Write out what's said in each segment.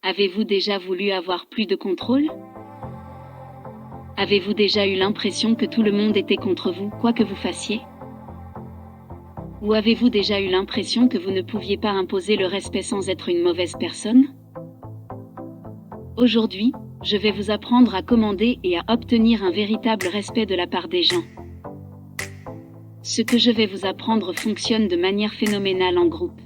Avez-vous déjà voulu avoir plus de contrôle? Avez-vous déjà eu l'impression que tout le monde était contre vous, quoi que vous fassiez? Ou avez-vous déjà eu l'impression que vous ne pouviez pas imposer le respect sans être une mauvaise personne? Aujourd'hui, je vais vous apprendre à commander et à obtenir un véritable respect de la part des gens. Ce que je vais vous apprendre fonctionne de manière phénoménale en groupe.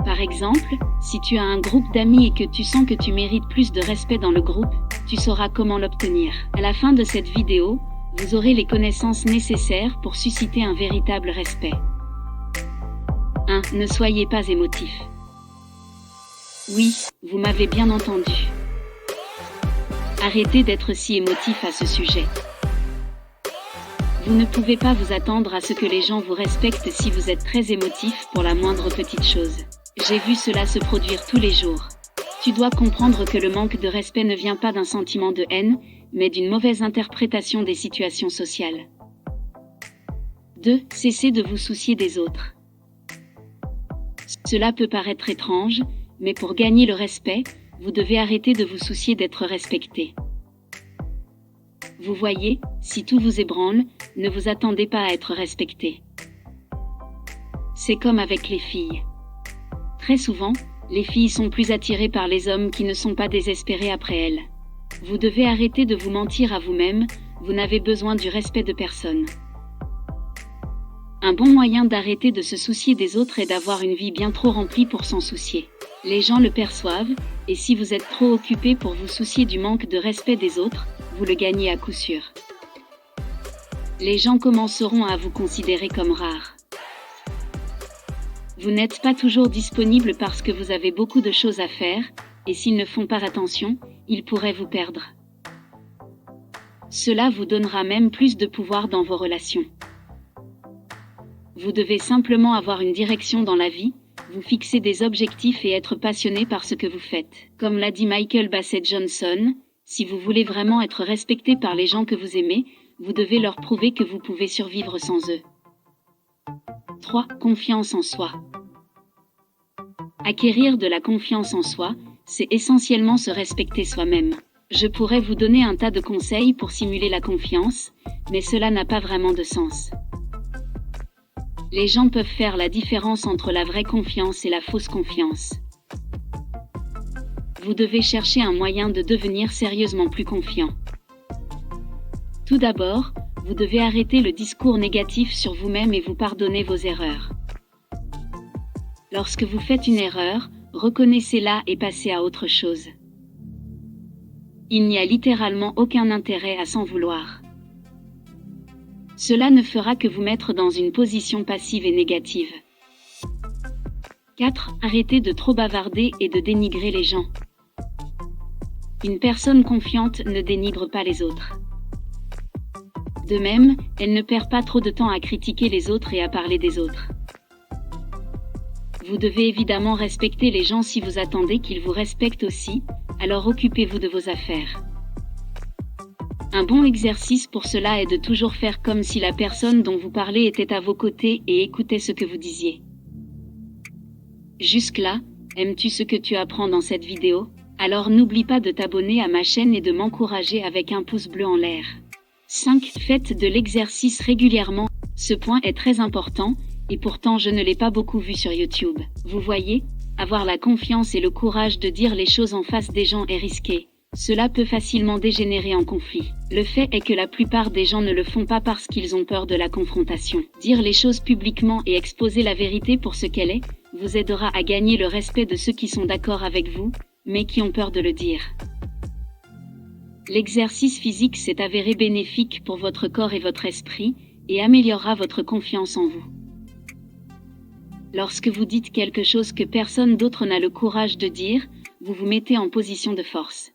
Par exemple, si tu as un groupe d'amis et que tu sens que tu mérites plus de respect dans le groupe, tu sauras comment l'obtenir. À la fin de cette vidéo, vous aurez les connaissances nécessaires pour susciter un véritable respect. 1. Ne soyez pas émotif. Oui, vous m'avez bien entendu. Arrêtez d'être si émotif à ce sujet. Vous ne pouvez pas vous attendre à ce que les gens vous respectent si vous êtes très émotif pour la moindre petite chose. J'ai vu cela se produire tous les jours. Tu dois comprendre que le manque de respect ne vient pas d'un sentiment de haine, mais d'une mauvaise interprétation des situations sociales. 2. Cessez de vous soucier des autres. Cela peut paraître étrange, mais pour gagner le respect, vous devez arrêter de vous soucier d'être respecté. Vous voyez, si tout vous ébranle, ne vous attendez pas à être respecté. C'est comme avec les filles. Très souvent, les filles sont plus attirées par les hommes qui ne sont pas désespérés après elles. Vous devez arrêter de vous mentir à vous-même, vous n'avez besoin du respect de personne. Un bon moyen d'arrêter de se soucier des autres est d'avoir une vie bien trop remplie pour s'en soucier. Les gens le perçoivent, et si vous êtes trop occupé pour vous soucier du manque de respect des autres, vous le gagnez à coup sûr. Les gens commenceront à vous considérer comme rare. Vous n'êtes pas toujours disponible parce que vous avez beaucoup de choses à faire, et s'ils ne font pas attention, ils pourraient vous perdre. Cela vous donnera même plus de pouvoir dans vos relations. Vous devez simplement avoir une direction dans la vie, vous fixer des objectifs et être passionné par ce que vous faites. Comme l'a dit Michael Bassett Johnson, si vous voulez vraiment être respecté par les gens que vous aimez, vous devez leur prouver que vous pouvez survivre sans eux. 3. Confiance en soi. Acquérir de la confiance en soi, c'est essentiellement se respecter soi-même. Je pourrais vous donner un tas de conseils pour simuler la confiance, mais cela n'a pas vraiment de sens. Les gens peuvent faire la différence entre la vraie confiance et la fausse confiance. Vous devez chercher un moyen de devenir sérieusement plus confiant. Tout d'abord, vous devez arrêter le discours négatif sur vous-même et vous pardonner vos erreurs. Lorsque vous faites une erreur, reconnaissez-la et passez à autre chose. Il n'y a littéralement aucun intérêt à s'en vouloir. Cela ne fera que vous mettre dans une position passive et négative. 4. Arrêtez de trop bavarder et de dénigrer les gens. Une personne confiante ne dénigre pas les autres. De même, elle ne perd pas trop de temps à critiquer les autres et à parler des autres. Vous devez évidemment respecter les gens si vous attendez qu'ils vous respectent aussi, alors occupez-vous de vos affaires. Un bon exercice pour cela est de toujours faire comme si la personne dont vous parlez était à vos côtés et écoutait ce que vous disiez. Jusque-là, aimes-tu ce que tu apprends dans cette vidéo? Alors n'oublie pas de t'abonner à ma chaîne et de m'encourager avec un pouce bleu en l'air. 5. Faites de l'exercice régulièrement. Ce point est très important, et pourtant je ne l'ai pas beaucoup vu sur YouTube. Vous voyez, avoir la confiance et le courage de dire les choses en face des gens est risqué. Cela peut facilement dégénérer en conflit. Le fait est que la plupart des gens ne le font pas parce qu'ils ont peur de la confrontation. Dire les choses publiquement et exposer la vérité pour ce qu'elle est, vous aidera à gagner le respect de ceux qui sont d'accord avec vous, mais qui ont peur de le dire. L'exercice physique s'est avéré bénéfique pour votre corps et votre esprit, et améliorera votre confiance en vous. Lorsque vous dites quelque chose que personne d'autre n'a le courage de dire, vous vous mettez en position de force.